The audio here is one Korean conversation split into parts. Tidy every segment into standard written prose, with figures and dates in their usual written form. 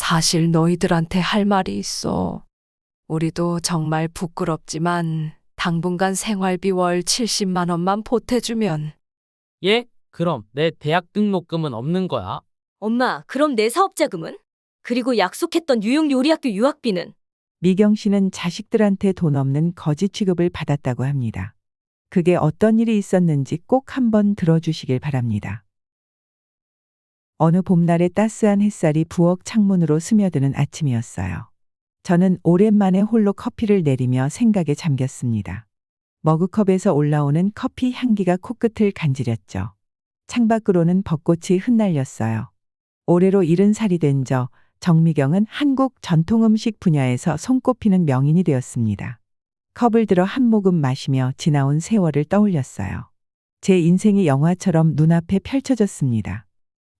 사실 너희들한테 할 말이 있어. 우리도 정말 부끄럽지만 당분간 생활비 월 70만 원만 보태주면. 예? 그럼 내 대학 등록금은 없는 거야? 엄마, 그럼 내 사업 자금은? 그리고 약속했던 뉴욕 요리학교 유학비는? 미경 씨는 자식들한테 돈 없는 거짓 취급을 받았다고 합니다. 그게 어떤 일이 있었는지 꼭 한번 들어주시길 바랍니다. 어느 봄날의 따스한 햇살이 부엌 창문으로 스며드는 아침이었어요. 저는 오랜만에 홀로 커피를 내리며 생각에 잠겼습니다. 머그컵에서 올라오는 커피 향기가 코끝을 간지렸죠. 창밖으로는 벚꽃이 흩날렸어요. 올해로 70살이 된 정미경은 한국 전통음식 분야에서 손꼽히는 명인이 되었습니다. 컵을 들어 한 모금 마시며 지나온 세월을 떠올렸어요. 제 인생이 영화처럼 눈앞에 펼쳐졌습니다.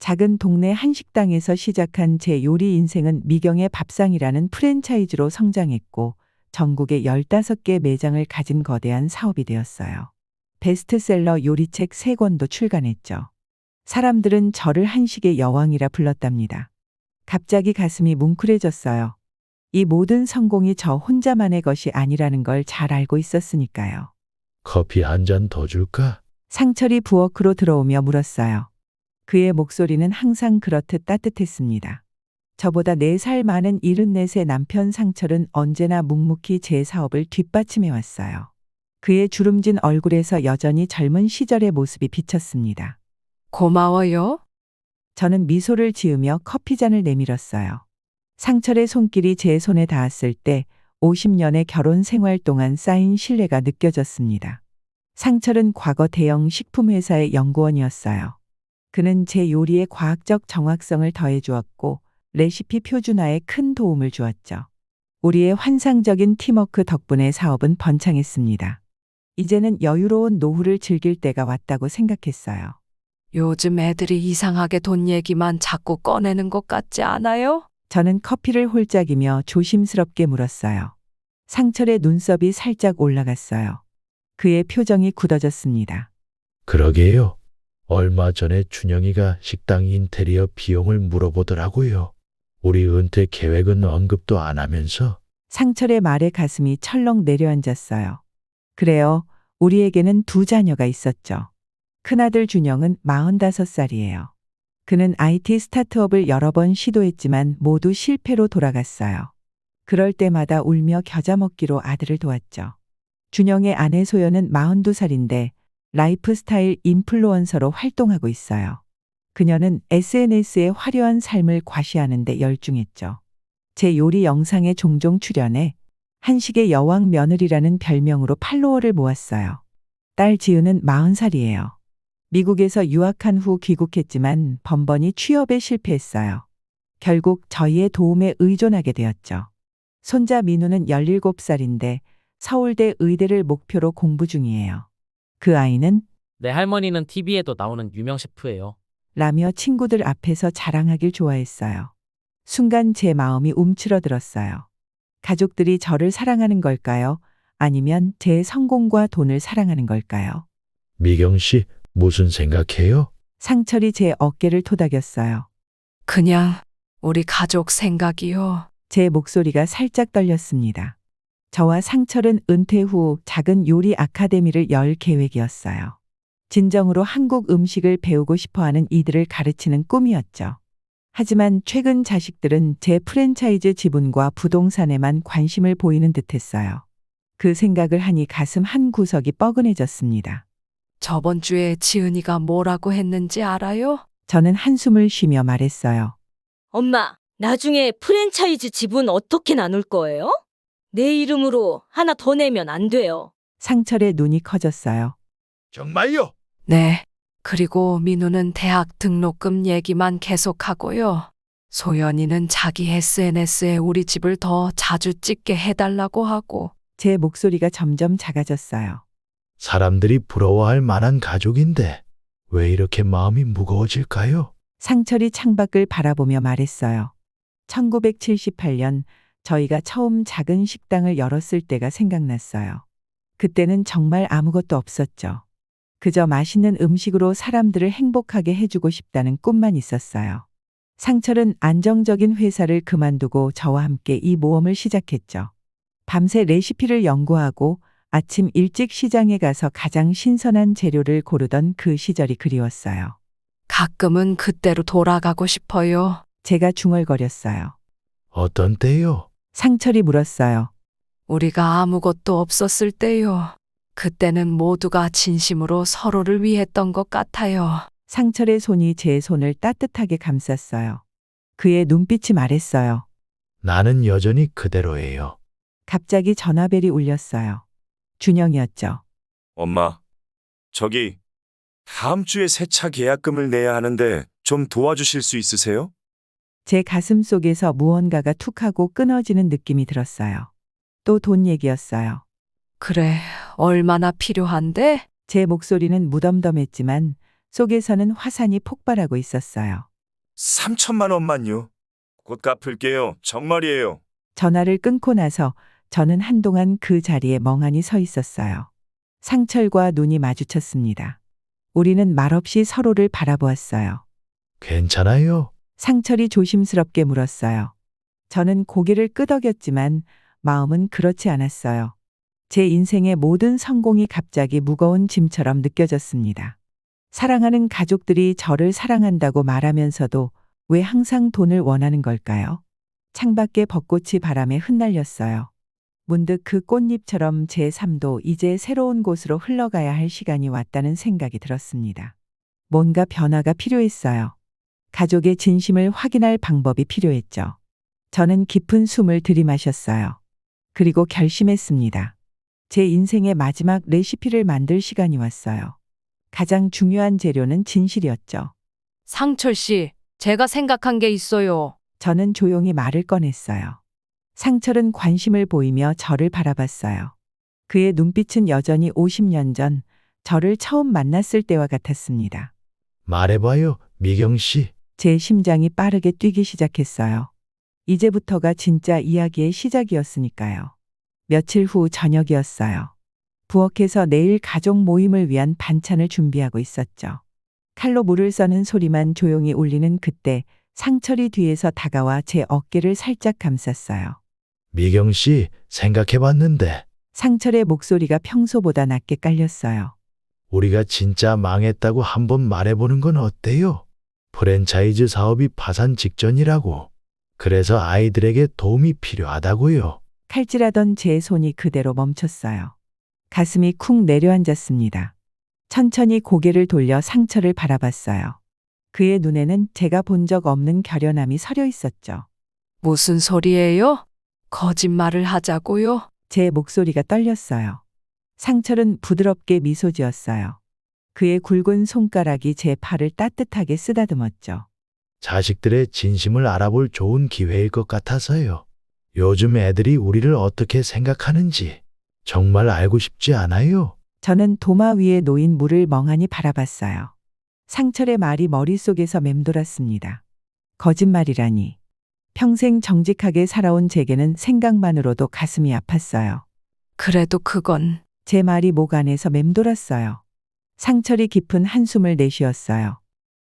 작은 동네 한식당에서 시작한 제 요리 인생은 미경의 밥상이라는 프랜차이즈로 성장했고 전국에 15개 매장을 가진 거대한 사업이 되었어요. 베스트셀러 요리책 3권도 출간했죠. 사람들은 저를 한식의 여왕이라 불렀답니다. 갑자기 가슴이 뭉클해졌어요. 이 모든 성공이 저 혼자만의 것이 아니라는 걸 잘 알고 있었으니까요. 커피 한 잔 더 줄까? 상철이 부엌으로 들어오며 물었어요. 그의 목소리는 항상 그렇듯 따뜻했습니다. 저보다 4살 많은 74세 남편 상철은 언제나 묵묵히 제 사업을 뒷받침해 왔어요. 그의 주름진 얼굴에서 여전히 젊은 시절의 모습이 비쳤습니다. 고마워요. 저는 미소를 지으며 커피잔을 내밀었어요. 상철의 손길이 제 손에 닿았을 때 50년의 결혼 생활 동안 쌓인 신뢰가 느껴졌습니다. 상철은 과거 대형 식품회사의 연구원이었어요. 그는 제 요리에 과학적 정확성을 더해주었고 레시피 표준화에 큰 도움을 주었죠. 우리의 환상적인 팀워크 덕분에 사업은 번창했습니다. 이제는 여유로운 노후를 즐길 때가 왔다고 생각했어요. 요즘 애들이 이상하게 돈 얘기만 자꾸 꺼내는 것 같지 않아요? 저는 커피를 홀짝이며 조심스럽게 물었어요. 상철의 눈썹이 살짝 올라갔어요. 그의 표정이 굳어졌습니다. 그러게요. 얼마 전에 준영이가 식당 인테리어 비용을 물어보더라고요. 우리 은퇴 계획은 언급도 안 하면서. 상철의 말에 가슴이 철렁 내려앉았어요. 그래요. 우리에게는 2 자녀가 있었죠. 큰아들 준영은 45살이에요. 그는 IT 스타트업을 여러 번 시도했지만 모두 실패로 돌아갔어요. 그럴 때마다 울며 겨자 먹기로 아들을 도왔죠. 준영의 아내 소연은 42살인데 라이프스타일 인플루언서로 활동하고 있어요. 그녀는 SNS의 화려한 삶을 과시하는 데 열중했죠. 제 요리 영상에 종종 출연해 한식의 여왕 며느리라는 별명으로 팔로워를 모았어요. 딸 지은은 40살이에요. 미국에서 유학한 후 귀국했지만 번번이 취업에 실패했어요. 결국 저희의 도움에 의존하게 되었죠. 손자 민우는 17살인데 서울대 의대를 목표로 공부 중이에요. 그 아이는 내 할머니는 TV에도 나오는 유명 셰프예요. 라며 친구들 앞에서 자랑하길 좋아했어요. 순간 제 마음이 움츠러들었어요. 가족들이 저를 사랑하는 걸까요? 아니면 제 성공과 돈을 사랑하는 걸까요? 미경 씨, 무슨 생각해요? 상철이 제 어깨를 토닥였어요. 그냥 우리 가족 생각이요. 제 목소리가 살짝 떨렸습니다. 저와 상철은 은퇴 후 작은 요리 아카데미를 열 계획이었어요. 진정으로 한국 음식을 배우고 싶어하는 이들을 가르치는 꿈이었죠. 하지만 최근 자식들은 제 프랜차이즈 지분과 부동산에만 관심을 보이는 듯했어요. 그 생각을 하니 가슴 한 구석이 뻐근해졌습니다. 저번 주에 지은이가 뭐라고 했는지 알아요? 저는 한숨을 쉬며 말했어요. 엄마, 나중에 프랜차이즈 지분 어떻게 나눌 거예요? 내 이름으로 하나 더 내면 안 돼요. 상철의 눈이 커졌어요. 정말요? 네. 그리고 민우는 대학 등록금 얘기만 계속하고요. 소연이는 자기 SNS에 우리 집을 더 자주 찍게 해달라고 하고. 제 목소리가 점점 작아졌어요. 사람들이 부러워할 만한 가족인데 왜 이렇게 마음이 무거워질까요? 상철이 창밖을 바라보며 말했어요. 1978년 저희가 처음 작은 식당을 열었을 때가 생각났어요. 그때는 정말 아무것도 없었죠. 그저 맛있는 음식으로 사람들을 행복하게 해주고 싶다는 꿈만 있었어요. 상철은 안정적인 회사를 그만두고 저와 함께 이 모험을 시작했죠. 밤새 레시피를 연구하고 아침 일찍 시장에 가서 가장 신선한 재료를 고르던 그 시절이 그리웠어요. 가끔은 그때로 돌아가고 싶어요. 제가 중얼거렸어요. 어떤 때요? 상철이 물었어요. 우리가 아무것도 없었을 때요. 그때는 모두가 진심으로 서로를 위했던 것 같아요. 상철의 손이 제 손을 따뜻하게 감쌌어요. 그의 눈빛이 말했어요. 나는 여전히 그대로예요. 갑자기 전화벨이 울렸어요. 준영이었죠. 엄마, 저기 다음 주에 새 차 계약금을 내야 하는데 좀 도와주실 수 있으세요? 제 가슴 속에서 무언가가 툭 하고 끊어지는 느낌이 들었어요. 또 돈 얘기였어요. 그래, 얼마나 필요한데? 제 목소리는 무덤덤했지만 속에서는 화산이 폭발하고 있었어요. 3천만 원만요. 곧 갚을게요. 정말이에요. 전화를 끊고 나서 저는 한동안 그 자리에 멍하니 서 있었어요. 상철과 눈이 마주쳤습니다. 우리는 말없이 서로를 바라보았어요. 괜찮아요? 상철이 조심스럽게 물었어요. 저는 고개를 끄덕였지만 마음은 그렇지 않았어요. 제 인생의 모든 성공이 갑자기 무거운 짐처럼 느껴졌습니다. 사랑하는 가족들이 저를 사랑한다고 말하면서도 왜 항상 돈을 원하는 걸까요? 창밖에 벚꽃이 바람에 흩날렸어요. 문득 그 꽃잎처럼 제 삶도 이제 새로운 곳으로 흘러가야 할 시간이 왔다는 생각이 들었습니다. 뭔가 변화가 필요했어요. 가족의 진심을 확인할 방법이 필요했죠. 저는 깊은 숨을 들이마셨어요. 그리고 결심했습니다. 제 인생의 마지막 레시피를 만들 시간이 왔어요. 가장 중요한 재료는 진실이었죠. 상철 씨, 제가 생각한 게 있어요. 저는 조용히 말을 꺼냈어요. 상철은 관심을 보이며 저를 바라봤어요. 그의 눈빛은 여전히 50년 전 저를 처음 만났을 때와 같았습니다. 말해봐요, 미경 씨. 제 심장이 빠르게 뛰기 시작했어요. 이제부터가 진짜 이야기의 시작이었으니까요. 며칠 후 저녁이었어요. 부엌에서 내일 가족 모임을 위한 반찬을 준비하고 있었죠. 칼로 물을 써는 소리만 조용히 울리는 그때 상철이 뒤에서 다가와 제 어깨를 살짝 감쌌어요. 미경 씨, 생각해봤는데 상철의 목소리가 평소보다 낮게 깔렸어요. 우리가 진짜 망했다고 한번 말해보는 건 어때요? 프랜차이즈 사업이 파산 직전이라고. 그래서 아이들에게 도움이 필요하다고요. 칼질하던 제 손이 그대로 멈췄어요. 가슴이 쿵 내려앉았습니다. 천천히 고개를 돌려 상철을 바라봤어요. 그의 눈에는 제가 본 적 없는 결연함이 서려 있었죠. 무슨 소리예요? 거짓말을 하자고요? 제 목소리가 떨렸어요. 상철은 부드럽게 미소 지었어요. 그의 굵은 손가락이 제 팔을 따뜻하게 쓰다듬었죠. 자식들의 진심을 알아볼 좋은 기회일 것 같아서요. 요즘 애들이 우리를 어떻게 생각하는지 정말 알고 싶지 않아요? 저는 도마 위에 놓인 물을 멍하니 바라봤어요. 상철의 말이 머릿속에서 맴돌았습니다. 거짓말이라니. 평생 정직하게 살아온 제게는 생각만으로도 가슴이 아팠어요. 그래도 그건 제 말이 목 안에서 맴돌았어요. 상철이 깊은 한숨을 내쉬었어요.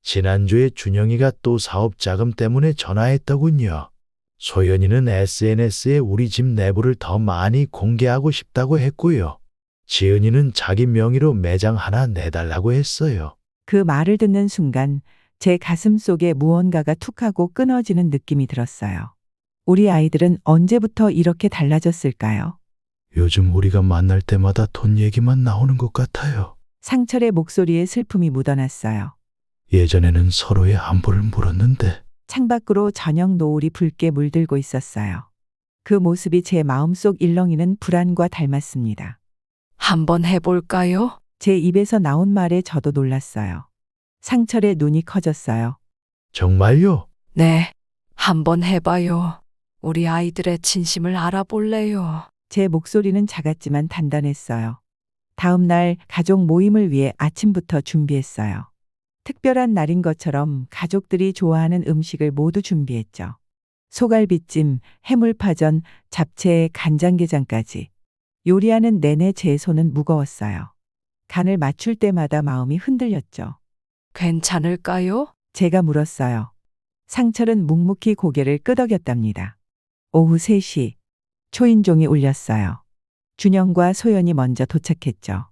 지난주에 준영이가 또 사업 자금 때문에 전화했더군요. 소연이는 SNS에 우리 집 내부를 더 많이 공개하고 싶다고 했고요. 지은이는 자기 명의로 매장 하나 내달라고 했어요. 그 말을 듣는 순간 제 가슴 속에 무언가가 툭 하고 끊어지는 느낌이 들었어요. 우리 아이들은 언제부터 이렇게 달라졌을까요? 요즘 우리가 만날 때마다 돈 얘기만 나오는 것 같아요. 상철의 목소리에 슬픔이 묻어났어요. 예전에는 서로의 안부를 물었는데 창밖으로 저녁 노을이 붉게 물들고 있었어요. 그 모습이 제 마음속 일렁이는 불안과 닮았습니다. 한번 해볼까요? 제 입에서 나온 말에 저도 놀랐어요. 상철의 눈이 커졌어요. 정말요? 네, 한번 해봐요. 우리 아이들의 진심을 알아볼래요. 제 목소리는 작았지만 단단했어요. 다음 날 가족 모임을 위해 아침부터 준비했어요. 특별한 날인 것처럼 가족들이 좋아하는 음식을 모두 준비했죠. 소갈비찜, 해물파전, 잡채에 간장게장까지. 요리하는 내내 제 손은 무거웠어요. 간을 맞출 때마다 마음이 흔들렸죠. 괜찮을까요? 제가 물었어요. 상철은 묵묵히 고개를 끄덕였답니다. 오후 3시 초인종이 울렸어요. 준영과 소연이 먼저 도착했죠.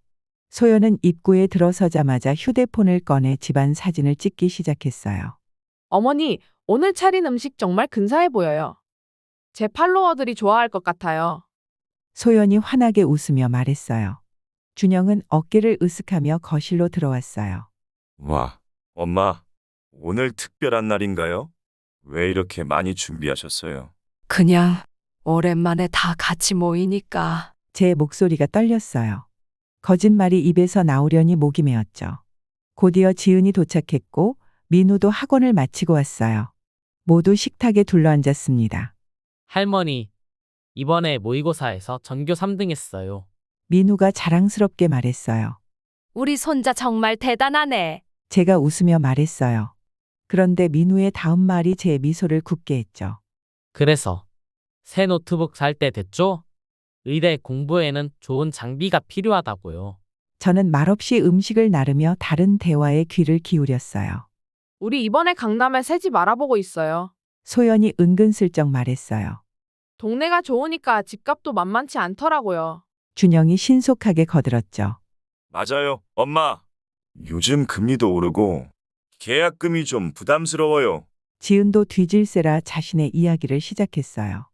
소연은 입구에 들어서자마자 휴대폰을 꺼내 집안 사진을 찍기 시작했어요. 어머니, 오늘 차린 음식 정말 근사해 보여요. 제 팔로워들이 좋아할 것 같아요. 소연이 환하게 웃으며 말했어요. 준영은 어깨를 으쓱하며 거실로 들어왔어요. 와, 엄마, 오늘 특별한 날인가요? 왜 이렇게 많이 준비하셨어요? 그냥 오랜만에 다 같이 모이니까. 제 목소리가 떨렸어요. 거짓말이 입에서 나오려니 목이 메었죠. 곧이어 지은이 도착했고 민우도 학원을 마치고 왔어요. 모두 식탁에 둘러앉았습니다. 할머니, 이번에 모의고사에서 전교 3등 했어요. 민우가 자랑스럽게 말했어요. 우리 손자 정말 대단하네. 제가 웃으며 말했어요. 그런데 민우의 다음 말이 제 미소를 굳게 했죠. 그래서 새 노트북 살 때 됐죠? 의대 공부에는 좋은 장비가 필요하다고요. 저는 말없이 음식을 나르며 다른 대화에 귀를 기울였어요. 우리 이번에 강남에 새 집 알아보고 있어요. 소연이 은근슬쩍 말했어요. 동네가 좋으니까 집값도 만만치 않더라고요. 준영이 신속하게 거들었죠. 맞아요, 엄마. 요즘 금리도 오르고 계약금이 좀 부담스러워요. 지은도 뒤질세라 자신의 이야기를 시작했어요.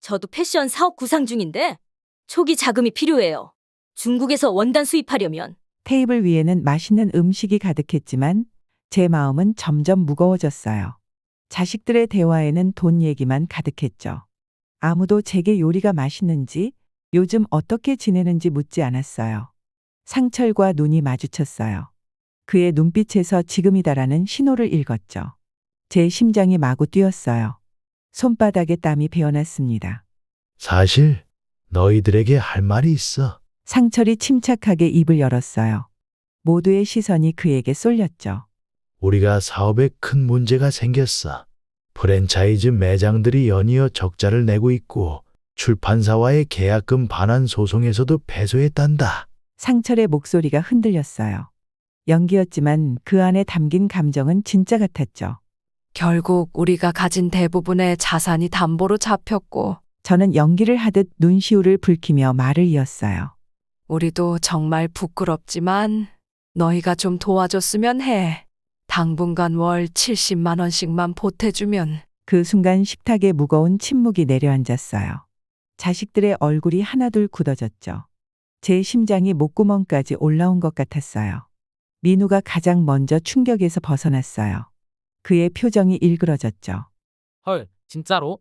저도 패션 사업 구상 중인데 초기 자금이 필요해요. 중국에서 원단 수입하려면. 테이블 위에는 맛있는 음식이 가득했지만 제 마음은 점점 무거워졌어요. 자식들의 대화에는 돈 얘기만 가득했죠. 아무도 제게 요리가 맛있는지, 요즘 어떻게 지내는지 묻지 않았어요. 상철과 눈이 마주쳤어요. 그의 눈빛에서 지금이다라는 신호를 읽었죠. 제 심장이 마구 뛰었어요. 손바닥에 땀이 배어났습니다. 사실 너희들에게 할 말이 있어. 상철이 침착하게 입을 열었어요. 모두의 시선이 그에게 쏠렸죠. 우리가 사업에 큰 문제가 생겼어. 프랜차이즈 매장들이 연이어 적자를 내고 있고 출판사와의 계약금 반환 소송에서도 패소했단다. 상철의 목소리가 흔들렸어요. 연기였지만 그 안에 담긴 감정은 진짜 같았죠. 결국 우리가 가진 대부분의 자산이 담보로 잡혔고 저는 연기를 하듯 눈시울을 붉히며 말을 이었어요. 우리도 정말 부끄럽지만 너희가 좀 도와줬으면 해. 당분간 월 70만 원씩만 보태주면. 그 순간 식탁에 무거운 침묵이 내려앉았어요. 자식들의 얼굴이 하나둘 굳어졌죠. 제 심장이 목구멍까지 올라온 것 같았어요. 민우가 가장 먼저 충격에서 벗어났어요. 그의 표정이 일그러졌죠. 헐, 진짜로?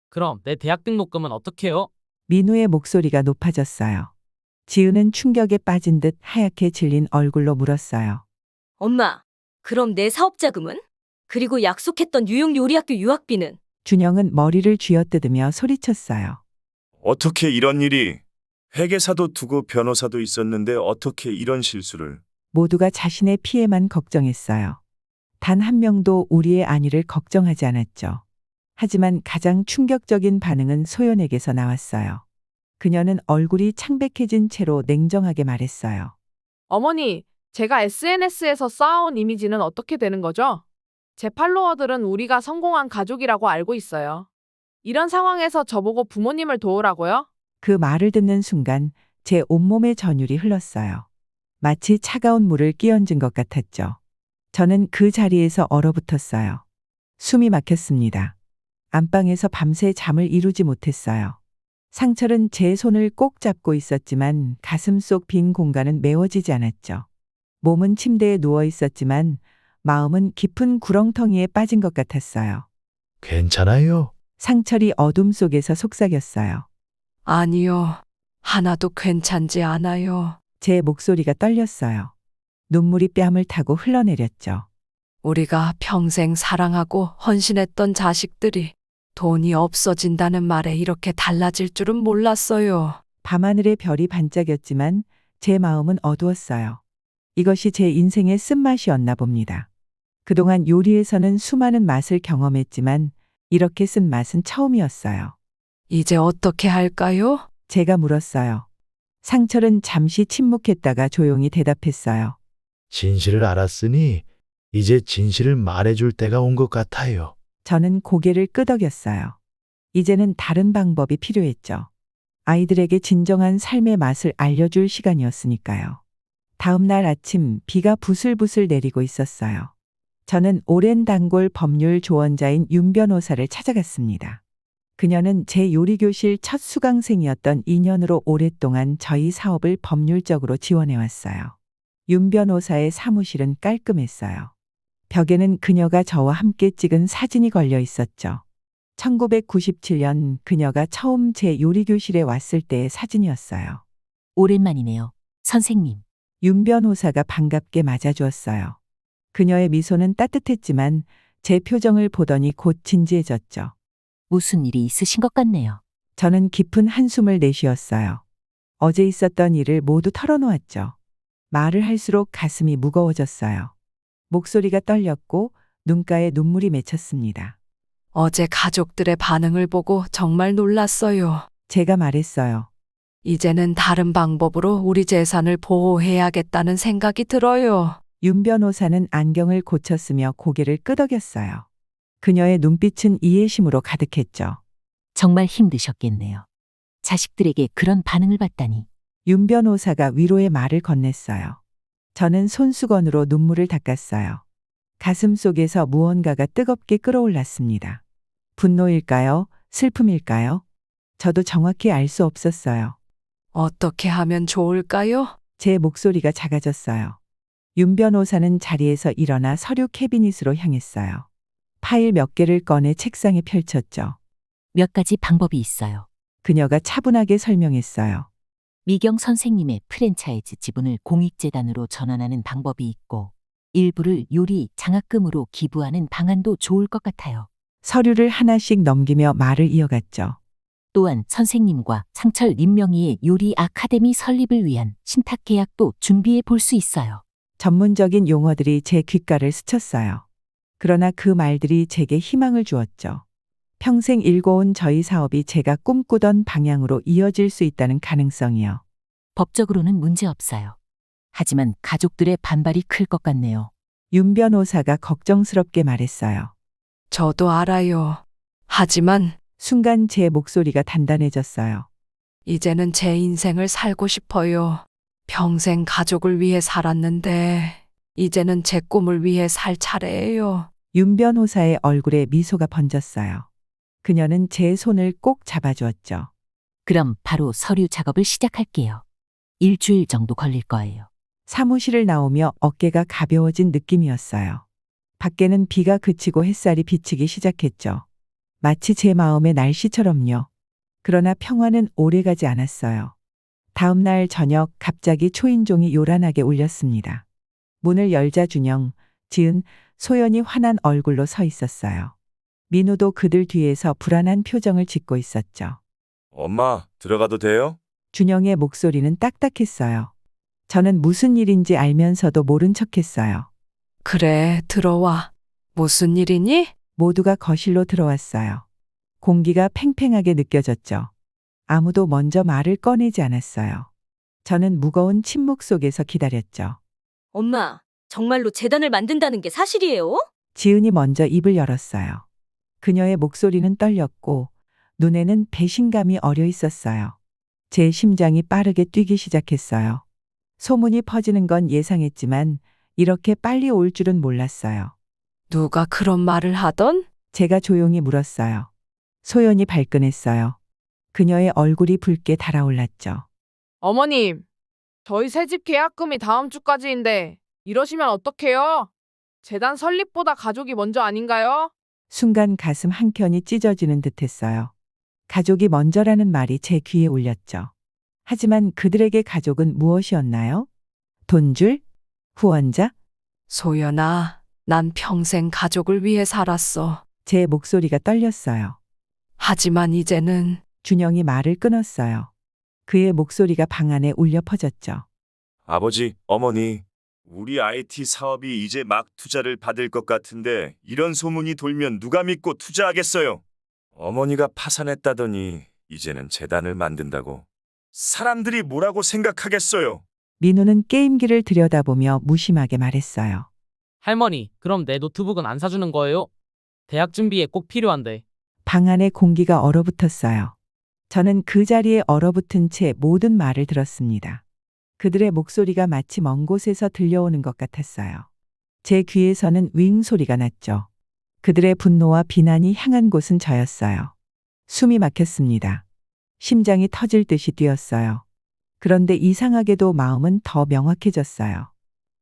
그럼 내 대학 등록금은 어떡해요? 민우의 목소리가 높아졌어요. 지은은 충격에 빠진 듯 하얗게 질린 얼굴로 물었어요. 엄마, 그럼 내 사업 자금은? 그리고 약속했던 뉴욕 요리학교 유학비는? 준영은 머리를 쥐어뜯으며 소리쳤어요. 어떻게 이런 일이? 회계사도 두고 변호사도 있었는데 어떻게 이런 실수를? 모두가 자신의 피해만 걱정했어요. 단 한 명도 우리의 안위를 걱정하지 않았죠. 하지만 가장 충격적인 반응은 소연에게서 나왔어요. 그녀는 얼굴이 창백해진 채로 냉정하게 말했어요. 어머니, 제가 SNS에서 쌓아온 이미지는 어떻게 되는 거죠? 제 팔로워들은 우리가 성공한 가족이라고 알고 있어요. 이런 상황에서 저보고 부모님을 도우라고요? 그 말을 듣는 순간 제 온몸에 전율이 흘렀어요. 마치 차가운 물을 끼얹은 것 같았죠. 저는 그 자리에서 얼어붙었어요. 숨이 막혔습니다. 안방에서 밤새 잠을 이루지 못했어요. 상철은 제 손을 꼭 잡고 있었지만 가슴 속 빈 공간은 메워지지 않았죠. 몸은 침대에 누워 있었지만 마음은 깊은 구렁텅이에 빠진 것 같았어요. 괜찮아요? 상철이 어둠 속에서 속삭였어요. 아니요. 하나도 괜찮지 않아요. 제 목소리가 떨렸어요. 눈물이 뺨을 타고 흘러내렸죠. 우리가 평생 사랑하고 헌신했던 자식들이 돈이 없어진다는 말에 이렇게 달라질 줄은 몰랐어요. 밤하늘의 별이 반짝였지만 제 마음은 어두웠어요. 이것이 제 인생의 쓴맛이었나 봅니다. 그동안 요리에서는 수많은 맛을 경험했지만 이렇게 쓴 맛은 처음이었어요. 이제 어떻게 할까요? 제가 물었어요. 상철은 잠시 침묵했다가 조용히 대답했어요. 진실을 알았으니 이제 진실을 말해줄 때가 온 것 같아요. 저는 고개를 끄덕였어요. 이제는 다른 방법이 필요했죠. 아이들에게 진정한 삶의 맛을 알려줄 시간이었으니까요. 다음 날 아침 비가 부슬부슬 내리고 있었어요. 저는 오랜 단골 법률 조언자인 윤 변호사를 찾아갔습니다. 그녀는 제 요리교실 첫 수강생이었던 인연으로 오랫동안 저희 사업을 법률적으로 지원해왔어요. 윤 변호사의 사무실은 깔끔했어요. 벽에는 그녀가 저와 함께 찍은 사진이 걸려 있었죠. 1997년 그녀가 처음 제 요리교실에 왔을 때의 사진이었어요. 오랜만이네요. 선생님. 윤 변호사가 반갑게 맞아주었어요. 그녀의 미소는 따뜻했지만 제 표정을 보더니 곧 진지해졌죠. 무슨 일이 있으신 것 같네요. 저는 깊은 한숨을 내쉬었어요. 어제 있었던 일을 모두 털어놓았죠. 말을 할수록 가슴이 무거워졌어요. 목소리가 떨렸고 눈가에 눈물이 맺혔습니다. 어제 가족들의 반응을 보고 정말 놀랐어요. 제가 말했어요. 이제는 다른 방법으로 우리 재산을 보호해야겠다는 생각이 들어요. 윤 변호사는 안경을 고쳤으며 고개를 끄덕였어요. 그녀의 눈빛은 이해심으로 가득했죠. 정말 힘드셨겠네요. 자식들에게 그런 반응을 받다니. 윤 변호사가 위로의 말을 건넸어요. 저는 손수건으로 눈물을 닦았어요. 가슴 속에서 무언가가 뜨겁게 끓어올랐습니다. 분노일까요? 슬픔일까요? 저도 정확히 알 수 없었어요. 어떻게 하면 좋을까요? 제 목소리가 작아졌어요. 윤 변호사는 자리에서 일어나 서류 캐비닛으로 향했어요. 파일 몇 개를 꺼내 책상에 펼쳤죠. 몇 가지 방법이 있어요. 그녀가 차분하게 설명했어요. 미경 선생님의 프랜차이즈 지분을 공익재단으로 전환하는 방법이 있고 일부를 요리 장학금으로 기부하는 방안도 좋을 것 같아요. 서류를 하나씩 넘기며 말을 이어갔죠. 또한 선생님과 상철 임명희의 요리 아카데미 설립을 위한 신탁 계약도 준비해 볼 수 있어요. 전문적인 용어들이 제 귓가를 스쳤어요. 그러나 그 말들이 제게 희망을 주었죠. 평생 일궈온 저희 사업이 제가 꿈꾸던 방향으로 이어질 수 있다는 가능성이요. 법적으로는 문제 없어요. 하지만 가족들의 반발이 클 것 같네요. 윤 변호사가 걱정스럽게 말했어요. 저도 알아요. 하지만 순간 제 목소리가 단단해졌어요. 이제는 제 인생을 살고 싶어요. 평생 가족을 위해 살았는데 이제는 제 꿈을 위해 살 차례예요. 윤 변호사의 얼굴에 미소가 번졌어요. 그녀는 제 손을 꼭 잡아주었죠. 그럼 바로 서류 작업을 시작할게요. 일주일 정도 걸릴 거예요. 사무실을 나오며 어깨가 가벼워진 느낌이었어요. 밖에는 비가 그치고 햇살이 비치기 시작했죠. 마치 제 마음의 날씨처럼요. 그러나 평화는 오래가지 않았어요. 다음 날 저녁 갑자기 초인종이 요란하게 울렸습니다. 문을 열자 준영, 지은, 소연이 화난 얼굴로 서 있었어요. 민우도 그들 뒤에서 불안한 표정을 짓고 있었죠. 엄마, 들어가도 돼요? 준영의 목소리는 딱딱했어요. 저는 무슨 일인지 알면서도 모른 척했어요. 그래, 들어와. 무슨 일이니? 모두가 거실로 들어왔어요. 공기가 팽팽하게 느껴졌죠. 아무도 먼저 말을 꺼내지 않았어요. 저는 무거운 침묵 속에서 기다렸죠. 엄마, 정말로 재단을 만든다는 게 사실이에요? 지은이 먼저 입을 열었어요. 그녀의 목소리는 떨렸고 눈에는 배신감이 어려 있었어요. 제 심장이 빠르게 뛰기 시작했어요. 소문이 퍼지는 건 예상했지만 이렇게 빨리 올 줄은 몰랐어요. 누가 그런 말을 하던? 제가 조용히 물었어요. 소연이 발끈했어요. 그녀의 얼굴이 붉게 달아올랐죠. 어머님, 저희 새집 계약금이 다음 주까지인데 이러시면 어떡해요? 재단 설립보다 가족이 먼저 아닌가요? 순간 가슴 한켠이 찢어지는 듯했어요. 가족이 먼저라는 말이 제 귀에 울렸죠. 하지만 그들에게 가족은 무엇이었나요? 돈줄? 후원자? 소연아, 난 평생 가족을 위해 살았어. 제 목소리가 떨렸어요. 하지만 이제는 준영이 말을 끊었어요. 그의 목소리가 방 안에 울려 퍼졌죠. 아버지, 어머니, 우리 IT 사업이 이제 막 투자를 받을 것 같은데 이런 소문이 돌면 누가 믿고 투자하겠어요? 어머니가 파산했다더니 이제는 재단을 만든다고. 사람들이 뭐라고 생각하겠어요? 민우는 게임기를 들여다보며 무심하게 말했어요. 할머니, 그럼 내 노트북은 안 사주는 거예요? 대학 준비에 꼭 필요한데. 방 안의 공기가 얼어붙었어요. 저는 그 자리에 얼어붙은 채 모든 말을 들었습니다. 그들의 목소리가 마치 먼 곳에서 들려오는 것 같았어요. 제 귀에서는 윙 소리가 났죠. 그들의 분노와 비난이 향한 곳은 저였어요. 숨이 막혔습니다. 심장이 터질 듯이 뛰었어요. 그런데 이상하게도 마음은 더 명확해졌어요.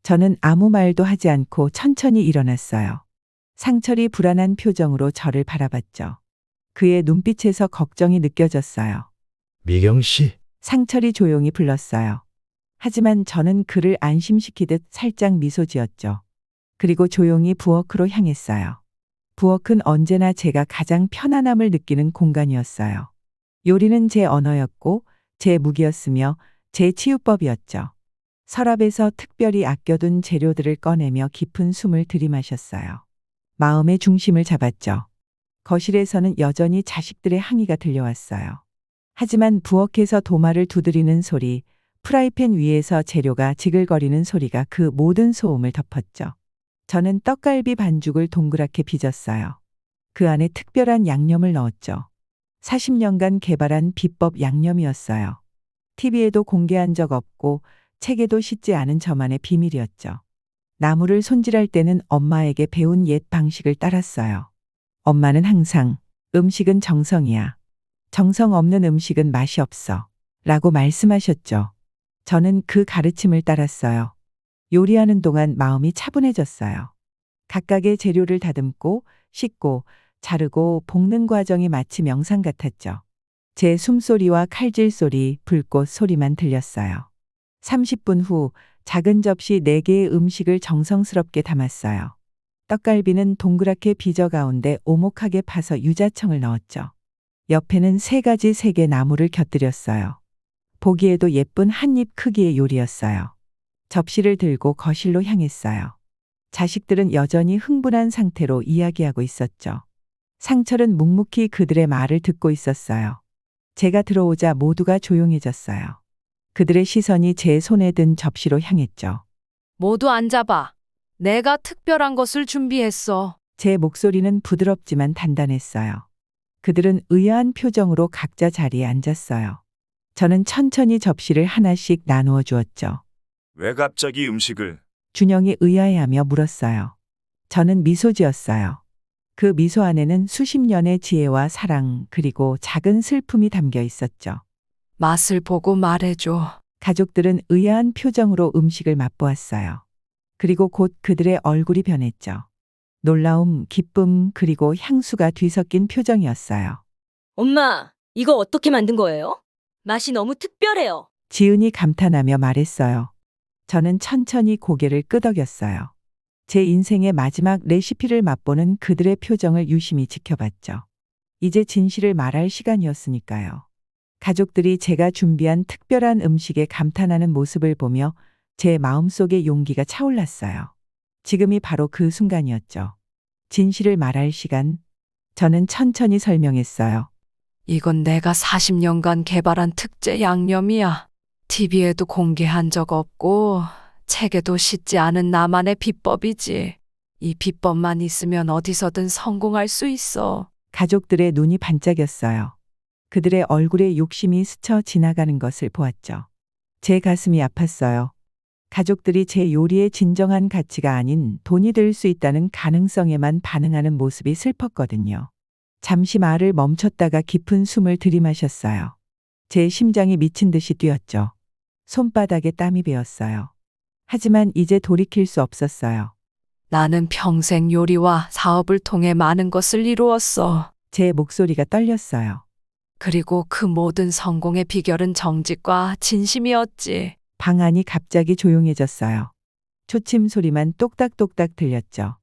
저는 아무 말도 하지 않고 천천히 일어났어요. 상철이 불안한 표정으로 저를 바라봤죠. 그의 눈빛에서 걱정이 느껴졌어요. 미경 씨, 상철이 조용히 불렀어요. 하지만 저는 그를 안심시키듯 살짝 미소 지었죠. 그리고 조용히 부엌으로 향했어요. 부엌은 언제나 제가 가장 편안함을 느끼는 공간이었어요. 요리는 제 언어였고 제 무기였으며 제 치유법이었죠. 서랍에서 특별히 아껴둔 재료들을 꺼내며 깊은 숨을 들이마셨어요. 마음의 중심을 잡았죠. 거실에서는 여전히 자식들의 항의가 들려왔어요. 하지만 부엌에서 도마를 두드리는 소리, 프라이팬 위에서 재료가 지글거리는 소리가 그 모든 소음을 덮었죠. 저는 떡갈비 반죽을 동그랗게 빚었어요. 그 안에 특별한 양념을 넣었죠. 40년간 개발한 비법 양념이었어요. TV에도 공개한 적 없고 책에도 싣지 않은 저만의 비밀이었죠. 나물을 손질할 때는 엄마에게 배운 옛 방식을 따랐어요. 엄마는 항상 음식은 정성이야. 정성 없는 음식은 맛이 없어. 라고 말씀하셨죠. 저는 그 가르침을 따랐어요. 요리하는 동안 마음이 차분해졌어요. 각각의 재료를 다듬고 씻고 자르고 볶는 과정이 마치 명상 같았죠. 제 숨소리와 칼질 소리, 불꽃 소리만 들렸어요. 30분 후 작은 접시 4개의 음식을 정성스럽게 담았어요. 떡갈비는 동그랗게 빚어 가운데 오목하게 파서 유자청을 넣었죠. 옆에는 3가지 색의 나물을 곁들였어요. 보기에도 예쁜 한입 크기의 요리였어요. 접시를 들고 거실로 향했어요. 자식들은 여전히 흥분한 상태로 이야기하고 있었죠. 상철은 묵묵히 그들의 말을 듣고 있었어요. 제가 들어오자 모두가 조용해졌어요. 그들의 시선이 제 손에 든 접시로 향했죠. 모두 앉아봐. 내가 특별한 것을 준비했어. 제 목소리는 부드럽지만 단단했어요. 그들은 의아한 표정으로 각자 자리에 앉았어요. 저는 천천히 접시를 하나씩 나누어 주었죠. 왜 갑자기 음식을? 준영이 의아해하며 물었어요. 저는 미소 지었어요. 그 미소 안에는 수십 년의 지혜와 사랑 그리고 작은 슬픔이 담겨 있었죠. 맛을 보고 말해줘. 가족들은 의아한 표정으로 음식을 맛보았어요. 그리고 곧 그들의 얼굴이 변했죠. 놀라움, 기쁨, 그리고 향수가 뒤섞인 표정이었어요. 엄마, 이거 어떻게 만든 거예요? 맛이 너무 특별해요. 지은이 감탄하며 말했어요. 저는 천천히 고개를 끄덕였어요. 제 인생의 마지막 레시피를 맛보는 그들의 표정을 유심히 지켜봤죠. 이제 진실을 말할 시간이었으니까요. 가족들이 제가 준비한 특별한 음식에 감탄하는 모습을 보며 제 마음속에 용기가 차올랐어요. 지금이 바로 그 순간이었죠. 진실을 말할 시간. 저는 천천히 설명했어요. 이건 내가 40년간 개발한 특제 양념이야. TV에도 공개한 적 없고 책에도 싣지 않은 나만의 비법이지. 이 비법만 있으면 어디서든 성공할 수 있어. 가족들의 눈이 반짝였어요. 그들의 얼굴에 욕심이 스쳐 지나가는 것을 보았죠. 제 가슴이 아팠어요. 가족들이 제 요리의 진정한 가치가 아닌 돈이 될 수 있다는 가능성에만 반응하는 모습이 슬펐거든요. 잠시 말을 멈췄다가 깊은 숨을 들이마셨어요. 제 심장이 미친 듯이 뛰었죠. 손바닥에 땀이 배었어요. 하지만 이제 돌이킬 수 없었어요. 나는 평생 요리와 사업을 통해 많은 것을 이루었어. 제 목소리가 떨렸어요. 그리고 그 모든 성공의 비결은 정직과 진심이었지. 방 안이 갑자기 조용해졌어요. 초침 소리만 똑딱똑딱 들렸죠.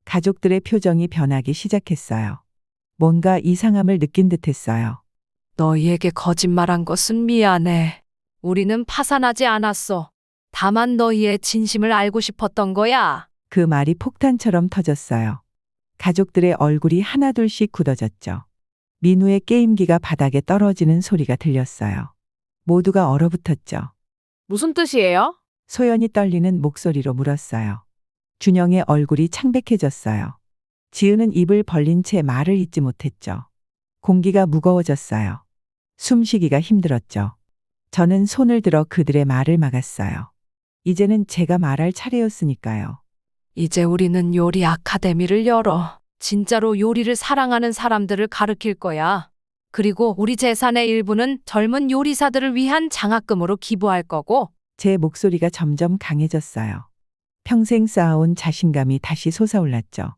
가족들의 표정이 변하기 시작했어요. 뭔가 이상함을 느낀 듯했어요. 너희에게 거짓말한 것은 미안해. 우리는 파산하지 않았어. 다만 너희의 진심을 알고 싶었던 거야. 그 말이 폭탄처럼 터졌어요. 가족들의 얼굴이 하나둘씩 굳어졌죠. 민우의 게임기가 바닥에 떨어지는 소리가 들렸어요. 모두가 얼어붙었죠. 무슨 뜻이에요? 소연이 떨리는 목소리로 물었어요. 준영의 얼굴이 창백해졌어요. 지은은 입을 벌린 채 말을 잇지 못했죠. 공기가 무거워졌어요. 숨쉬기가 힘들었죠. 저는 손을 들어 그들의 말을 막았어요. 이제는 제가 말할 차례였으니까요. 이제 우리는 요리 아카데미를 열어. 진짜로 요리를 사랑하는 사람들을 가르칠 거야. 그리고 우리 재산의 일부는 젊은 요리사들을 위한 장학금으로 기부할 거고. 제 목소리가 점점 강해졌어요. 평생 쌓아온 자신감이 다시 솟아올랐죠.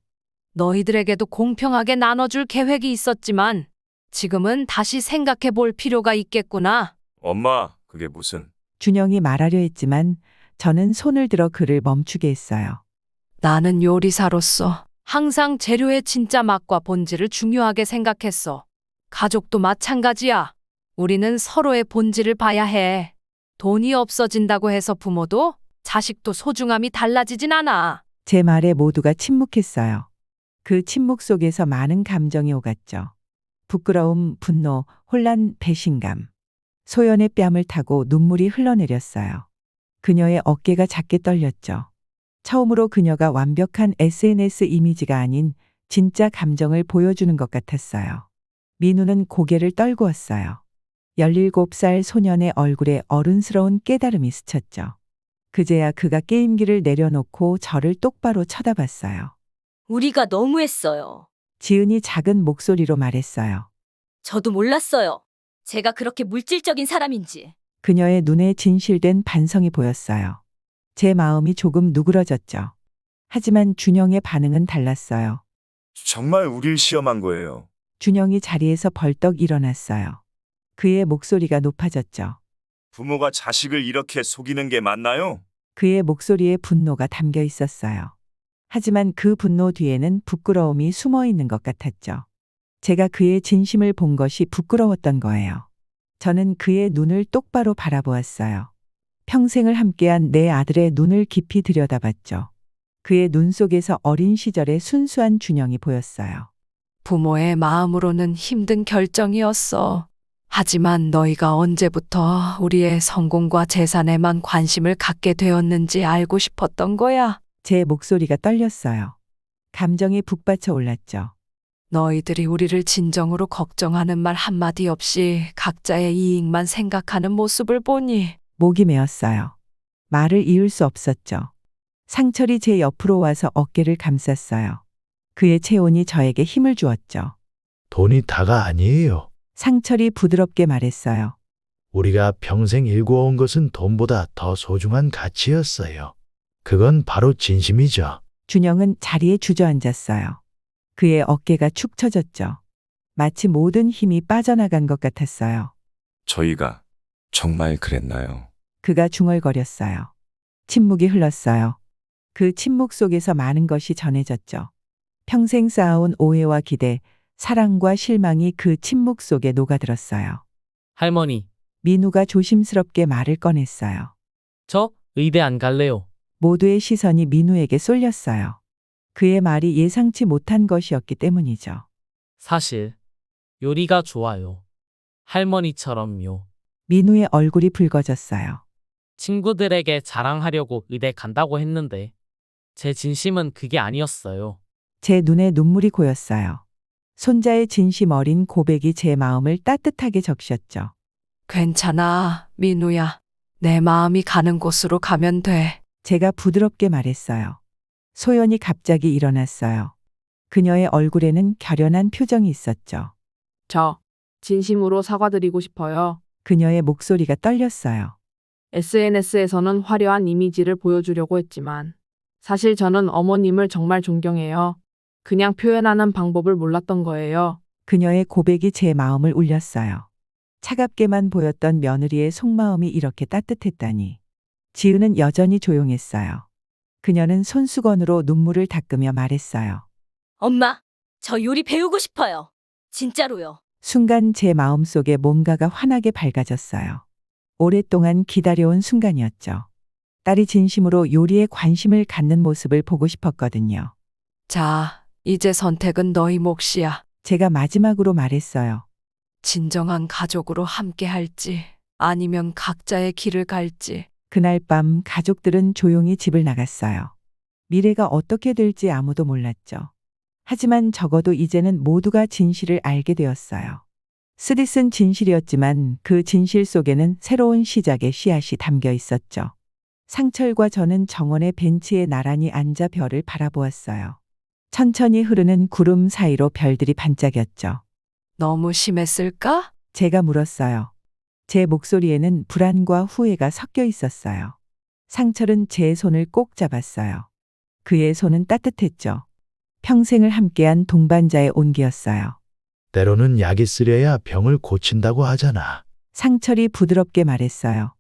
너희들에게도 공평하게 나눠줄 계획이 있었지만 지금은 다시 생각해 볼 필요가 있겠구나. 엄마, 그게 무슨? 준영이 말하려 했지만 저는 손을 들어 그를 멈추게 했어요. 나는 요리사로서 항상 재료의 진짜 맛과 본질을 중요하게 생각했어. 가족도 마찬가지야. 우리는 서로의 본질을 봐야 해. 돈이 없어진다고 해서 부모도 자식도 소중함이 달라지진 않아. 제 말에 모두가 침묵했어요. 그 침묵 속에서 많은 감정이 오갔죠. 부끄러움, 분노, 혼란, 배신감. 소연의 뺨을 타고 눈물이 흘러내렸어요. 그녀의 어깨가 작게 떨렸죠. 처음으로 그녀가 완벽한 SNS 이미지가 아닌 진짜 감정을 보여주는 것 같았어요. 민우는 고개를 떨구었어요. 17살 소년의 얼굴에 어른스러운 깨달음이 스쳤죠. 그제야 그가 게임기를 내려놓고 저를 똑바로 쳐다봤어요. 우리가 너무했어요. 지은이 작은 목소리로 말했어요. 저도 몰랐어요. 제가 그렇게 물질적인 사람인지. 그녀의 눈에 진실된 반성이 보였어요. 제 마음이 조금 누그러졌죠. 하지만 준영의 반응은 달랐어요. 정말 우릴 시험한 거예요. 준영이 자리에서 벌떡 일어났어요. 그의 목소리가 높아졌죠. 부모가 자식을 이렇게 속이는 게 맞나요? 그의 목소리에 분노가 담겨 있었어요. 하지만 그 분노 뒤에는 부끄러움이 숨어 있는 것 같았죠. 제가 그의 진심을 본 것이 부끄러웠던 거예요. 저는 그의 눈을 똑바로 바라보았어요. 평생을 함께한 내 아들의 눈을 깊이 들여다봤죠. 그의 눈 속에서 어린 시절의 순수한 준영이 보였어요. 부모의 마음으로는 힘든 결정이었어. 하지만 너희가 언제부터 우리의 성공과 재산에만 관심을 갖게 되었는지 알고 싶었던 거야. 제 목소리가 떨렸어요. 감정이 북받쳐 올랐죠. 너희들이 우리를 진정으로 걱정하는 말 한마디 없이 각자의 이익만 생각하는 모습을 보니 목이 메었어요. 말을 이을 수 없었죠. 상철이 제 옆으로 와서 어깨를 감쌌어요. 그의 체온이 저에게 힘을 주었죠. 돈이 다가 아니에요. 상철이 부드럽게 말했어요. 우리가 평생 일궈온 것은 돈보다 더 소중한 가치였어요. 그건 바로 진심이죠. 준영은 자리에 주저앉았어요. 그의 어깨가 축 처졌죠. 마치 모든 힘이 빠져나간 것 같았어요. 저희가 정말 그랬나요? 그가 중얼거렸어요. 침묵이 흘렀어요. 그 침묵 속에서 많은 것이 전해졌죠. 평생 쌓아온 오해와 기대, 사랑과 실망이 그 침묵 속에 녹아들었어요. 할머니, 민우가 조심스럽게 말을 꺼냈어요. 저 의대 안 갈래요. 모두의 시선이 민우에게 쏠렸어요. 그의 말이 예상치 못한 것이었기 때문이죠. 사실 요리가 좋아요. 할머니처럼요. 민우의 얼굴이 붉어졌어요. 친구들에게 자랑하려고 의대 간다고 했는데 제 진심은 그게 아니었어요. 제 눈에 눈물이 고였어요. 손자의 진심 어린 고백이 제 마음을 따뜻하게 적셨죠. 괜찮아, 민우야. 내 마음이 가는 곳으로 가면 돼. 제가 부드럽게 말했어요. 소연이 갑자기 일어났어요. 그녀의 얼굴에는 결연한 표정이 있었죠. 저 진심으로 사과드리고 싶어요. 그녀의 목소리가 떨렸어요. SNS에서는 화려한 이미지를 보여주려고 했지만 사실 저는 어머님을 정말 존경해요. 그냥 표현하는 방법을 몰랐던 거예요. 그녀의 고백이 제 마음을 울렸어요. 차갑게만 보였던 며느리의 속마음이 이렇게 따뜻했다니. 지은은 여전히 조용했어요. 그녀는 손수건으로 눈물을 닦으며 말했어요. 엄마, 저 요리 배우고 싶어요. 진짜로요. 순간 제 마음속에 뭔가가 환하게 밝아졌어요. 오랫동안 기다려온 순간이었죠. 딸이 진심으로 요리에 관심을 갖는 모습을 보고 싶었거든요. 자, 이제 선택은 너희 몫이야. 제가 마지막으로 말했어요. 진정한 가족으로 함께 할지 아니면 각자의 길을 갈지. 그날 밤 가족들은 조용히 집을 나갔어요. 미래가 어떻게 될지 아무도 몰랐죠. 하지만 적어도 이제는 모두가 진실을 알게 되었어요. 쓰디쓴 진실이었지만 그 진실 속에는 새로운 시작의 씨앗이 담겨 있었죠. 상철과 저는 정원의 벤치에 나란히 앉아 별을 바라보았어요. 천천히 흐르는 구름 사이로 별들이 반짝였죠. 너무 심했을까? 제가 물었어요. 제 목소리에는 불안과 후회가 섞여 있었어요. 상철은 제 손을 꼭 잡았어요. 그의 손은 따뜻했죠. 평생을 함께한 동반자의 온기였어요. 때로는 약이 쓰려야 병을 고친다고 하잖아. 상철이 부드럽게 말했어요.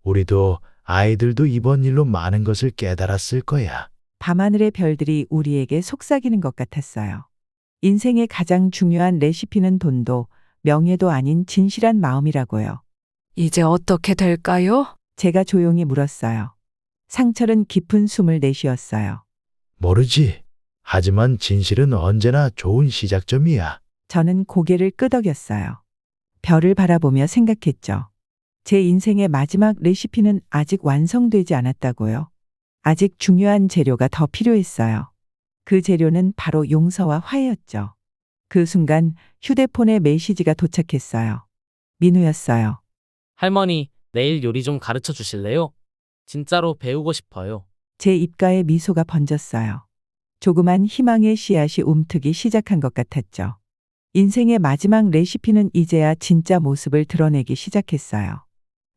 우리도 아이들도 이번 일로 많은 것을 깨달았을 거야. 밤하늘의 별들이 우리에게 속삭이는 것 같았어요. 인생의 가장 중요한 레시피는 돈도 명예도 아닌 진실한 마음이라고요. 이제 어떻게 될까요? 제가 조용히 물었어요. 상철은 깊은 숨을 내쉬었어요. 모르지. 하지만 진실은 언제나 좋은 시작점이야. 저는 고개를 끄덕였어요. 별을 바라보며 생각했죠. 제 인생의 마지막 레시피는 아직 완성되지 않았다고요. 아직 중요한 재료가 더 필요했어요. 그 재료는 바로 용서와 화해였죠. 그 순간 휴대폰에 메시지가 도착했어요. 민우였어요. 할머니, 내일 요리 좀 가르쳐 주실래요? 진짜로 배우고 싶어요. 제 입가에 미소가 번졌어요. 조그만 희망의 씨앗이 움트기 시작한 것 같았죠. 인생의 마지막 레시피는 이제야 진짜 모습을 드러내기 시작했어요.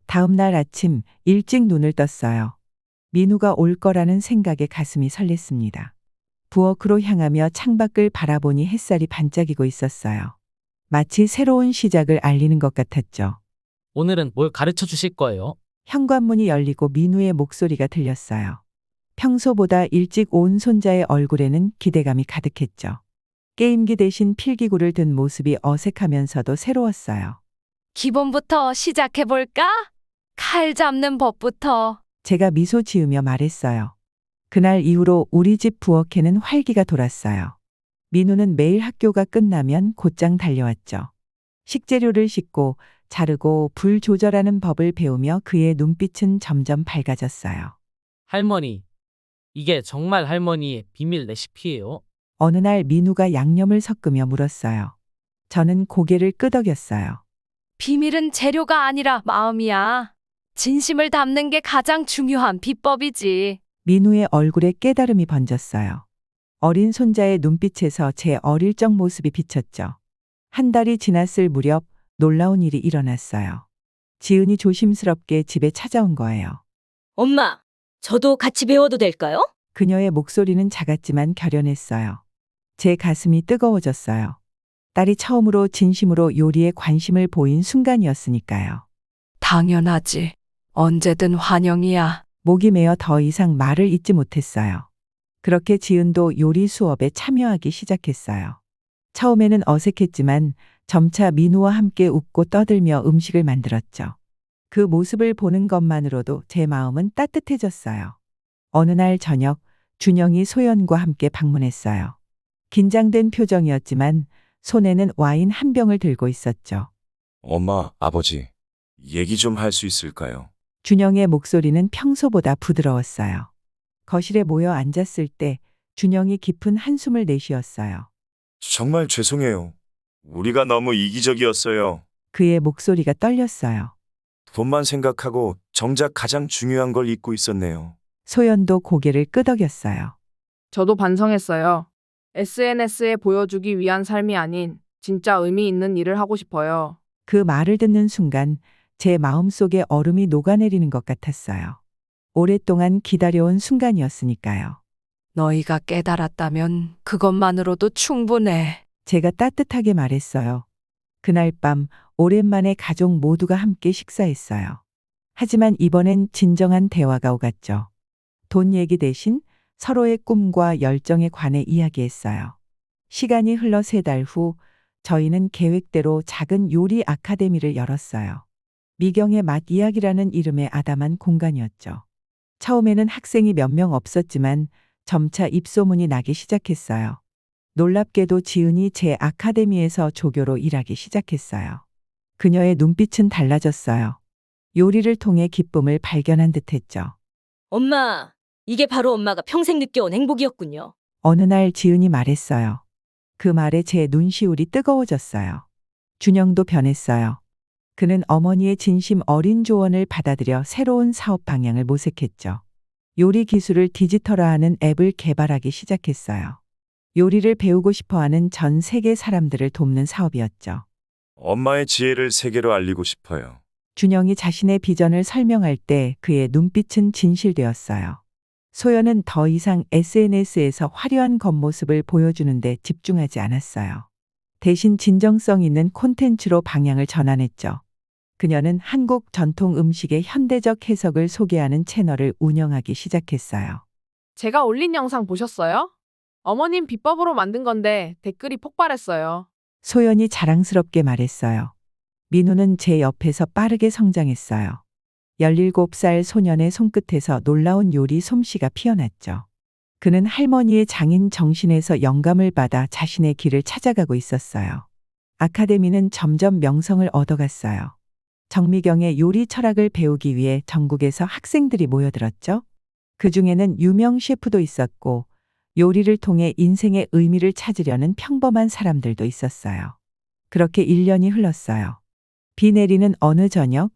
다음 날 아침 일찍 눈을 떴어요. 민우가 올 거라는 생각에 가슴이 설렜습니다. 부엌으로 향하며 창밖을 바라보니 햇살이 반짝이고 있었어요. 마치 새로운 시작을 알리는 것 같았죠. 오늘은 뭘 가르쳐 주실 거예요? 현관문이 열리고 민우의 목소리가 들렸어요. 평소보다 일찍 온 손자의 얼굴에는 기대감이 가득했죠. 게임기 대신 필기구를 든 모습이 어색하면서도 새로웠어요. 기본부터 시작해볼까? 칼 잡는 법부터. 제가 미소 지으며 말했어요. 그날 이후로 우리 집 부엌에는 활기가 돌았어요. 민우는 매일 학교가 끝나면 곧장 달려왔죠. 식재료를 씻고 자르고 불 조절하는 법을 배우며 그의 눈빛은 점점 밝아졌어요. 할머니, 이게 정말 할머니의 비밀 레시피예요? 어느 날 민우가 양념을 섞으며 물었어요. 저는 고개를 끄덕였어요. 비밀은 재료가 아니라 마음이야. 진심을 담는 게 가장 중요한 비법이지. 민우의 얼굴에 깨달음이 번졌어요. 어린 손자의 눈빛에서 제 어릴 적 모습이 비쳤죠. 한 달이 지났을 무렵 놀라운 일이 일어났어요. 지은이 조심스럽게 집에 찾아온 거예요. 엄마, 저도 같이 배워도 될까요? 그녀의 목소리는 작았지만 결연했어요. 제 가슴이 뜨거워졌어요. 딸이 처음으로 진심으로 요리에 관심을 보인 순간이었으니까요. 당연하지. 언제든 환영이야. 목이 메어 더 이상 말을 잇지 못했어요. 그렇게 지은도 요리 수업에 참여하기 시작했어요. 처음에는 어색했지만 점차 민우와 함께 웃고 떠들며 음식을 만들었죠. 그 모습을 보는 것만으로도 제 마음은 따뜻해졌어요. 어느 날 저녁, 준영이 소연과 함께 방문했어요. 긴장된 표정이었지만 손에는 와인 한 병을 들고 있었죠. 엄마, 아버지, 얘기 좀 할 수 있을까요? 준영의 목소리는 평소보다 부드러웠어요. 거실에 모여 앉았을 때 준영이 깊은 한숨을 내쉬었어요. 정말 죄송해요. 우리가 너무 이기적이었어요. 그의 목소리가 떨렸어요. 돈만 생각하고 정작 가장 중요한 걸 잊고 있었네요. 소연도 고개를 끄덕였어요. 저도 반성했어요. SNS에 보여주기 위한 삶이 아닌 진짜 의미 있는 일을 하고 싶어요. 그 말을 듣는 순간 제 마음속에 얼음이 녹아내리는 것 같았어요. 오랫동안 기다려온 순간이었으니까요. 너희가 깨달았다면 그것만으로도 충분해. 제가 따뜻하게 말했어요. 그날 밤 오랜만에 가족 모두가 함께 식사했어요. 하지만 이번엔 진정한 대화가 오갔죠. 돈 얘기 대신 서로의 꿈과 열정에 관해 이야기했어요. 시간이 흘러 3달 후 저희는 계획대로 작은 요리 아카데미를 열었어요. 미경의 맛 이야기라는 이름의 아담한 공간이었죠. 처음에는 학생이 몇 명 없었지만 점차 입소문이 나기 시작했어요. 놀랍게도 지은이 제 아카데미에서 조교로 일하기 시작했어요. 그녀의 눈빛은 달라졌어요. 요리를 통해 기쁨을 발견한 듯했죠. 엄마, 이게 바로 엄마가 평생 느껴온 행복이었군요. 어느 날 지은이 말했어요. 그 말에 제 눈시울이 뜨거워졌어요. 준영도 변했어요. 그는 어머니의 진심 어린 조언을 받아들여 새로운 사업 방향을 모색했죠. 요리 기술을 디지털화하는 앱을 개발하기 시작했어요. 요리를 배우고 싶어하는 전 세계 사람들을 돕는 사업이었죠. 엄마의 지혜를 세계로 알리고 싶어요. 준영이 자신의 비전을 설명할 때 그의 눈빛은 진실되었어요. 소연은 더 이상 SNS에서 화려한 겉모습을 보여주는데 집중하지 않았어요. 대신 진정성 있는 콘텐츠로 방향을 전환했죠. 그녀는 한국 전통 음식의 현대적 해석을 소개하는 채널을 운영하기 시작했어요. 제가 올린 영상 보셨어요? 어머님 비법으로 만든 건데 댓글이 폭발했어요. 소연이 자랑스럽게 말했어요. 민우는 제 옆에서 빠르게 성장했어요. 17살 소년의 손끝에서 놀라운 요리 솜씨가 피어났죠. 그는 할머니의 장인 정신에서 영감을 받아 자신의 길을 찾아가고 있었어요. 아카데미는 점점 명성을 얻어갔어요. 정미경의 요리 철학을 배우기 위해 전국에서 학생들이 모여들었죠. 그 중에는 유명 셰프도 있었고 요리를 통해 인생의 의미를 찾으려는 평범한 사람들도 있었어요. 그렇게 1년이 흘렀어요. 비 내리는 어느 저녁,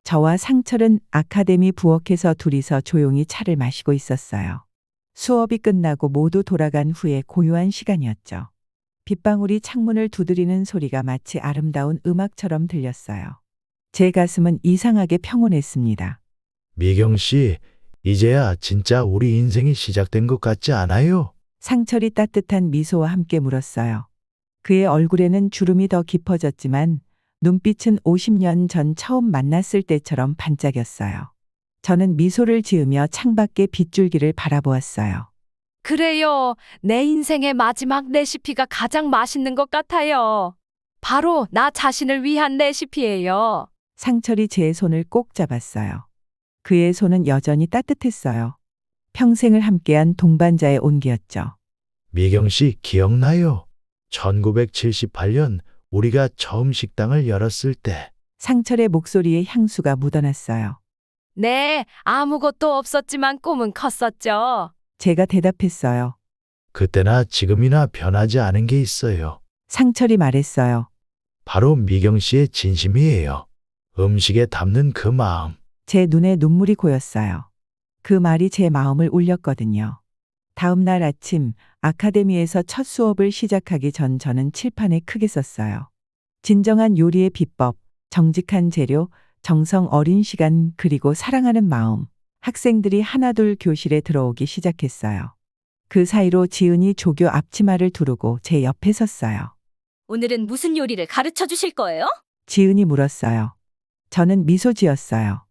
저와 상철은 아카데미 부엌에서 둘이서 조용히 차를 마시고 있었어요. 수업이 끝나고 모두 돌아간 후에 고요한 시간이었죠. 빗방울이 창문을 두드리는 소리가 마치 아름다운 음악처럼 들렸어요. 제 가슴은 이상하게 평온했습니다. 미경 씨, 이제야 진짜 우리 인생이 시작된 것 같지 않아요? 상철이 따뜻한 미소와 함께 물었어요. 그의 얼굴에는 주름이 더 깊어졌지만 눈빛은 50년 전 처음 만났을 때처럼 반짝였어요. 저는 미소를 지으며 창밖의 빗줄기를 바라보았어요. 그래요. 내 인생의 마지막 레시피가 가장 맛있는 것 같아요. 바로 나 자신을 위한 레시피예요. 상철이 제 손을 꼭 잡았어요. 그의 손은 여전히 따뜻했어요. 평생을 함께한 동반자의 온기였죠. 미경 씨 기억나요? 1978년 우리가 처음 식당을 열었을 때 상철의 목소리에 향수가 묻어났어요. 네, 아무것도 없었지만 꿈은 컸었죠. 제가 대답했어요. 그때나 지금이나 변하지 않은 게 있어요. 상철이 말했어요. 바로 미경 씨의 진심이에요. 음식에 담는 그 마음. 제 눈에 눈물이 고였어요. 그 말이 제 마음을 울렸거든요. 다음 날 아침 아카데미에서 첫 수업을 시작하기 전 저는 칠판에 크게 썼어요. 진정한 요리의 비법, 정직한 재료, 정성 어린 시간, 그리고 사랑하는 마음. 학생들이 하나둘 교실에 들어오기 시작했어요. 그 사이로 지은이 조교 앞치마를 두르고 제 옆에 섰어요. 오늘은 무슨 요리를 가르쳐 주실 거예요? 지은이 물었어요. 저는 미소 지었어요.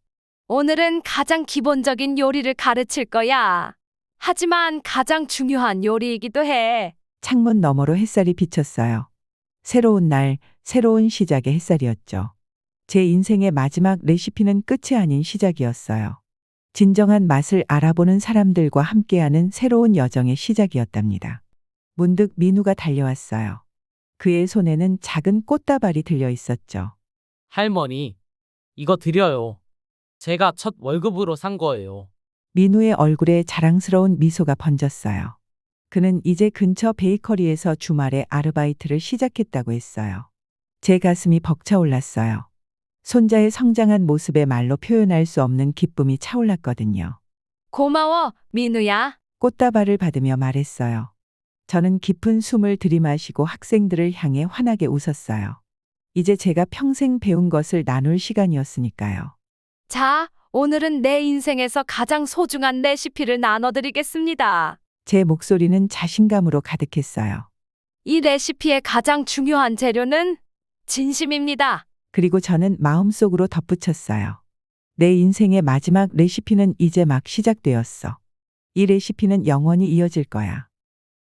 오늘은 가장 기본적인 요리를 가르칠 거야. 하지만 가장 중요한 요리이기도 해. 창문 너머로 햇살이 비쳤어요. 새로운 날, 새로운 시작의 햇살이었죠. 제 인생의 마지막 레시피는 끝이 아닌 시작이었어요. 진정한 맛을 알아보는 사람들과 함께하는 새로운 여정의 시작이었답니다. 문득 민우가 달려왔어요. 그의 손에는 작은 꽃다발이 들려 있었죠. 할머니, 이거 드려요. 제가 첫 월급으로 산 거예요. 민우의 얼굴에 자랑스러운 미소가 번졌어요. 그는 이제 근처 베이커리에서 주말에 아르바이트를 시작했다고 했어요. 제 가슴이 벅차올랐어요. 손자의 성장한 모습에 말로 표현할 수 없는 기쁨이 차올랐거든요. 고마워, 민우야. 꽃다발을 받으며 말했어요. 저는 깊은 숨을 들이마시고 학생들을 향해 환하게 웃었어요. 이제 제가 평생 배운 것을 나눌 시간이었으니까요. 자, 오늘은 내 인생에서 가장 소중한 레시피를 나눠드리겠습니다. 제 목소리는 자신감으로 가득했어요. 이 레시피의 가장 중요한 재료는 진심입니다. 그리고 저는 마음속으로 덧붙였어요. 내 인생의 마지막 레시피는 이제 막 시작되었어. 이 레시피는 영원히 이어질 거야.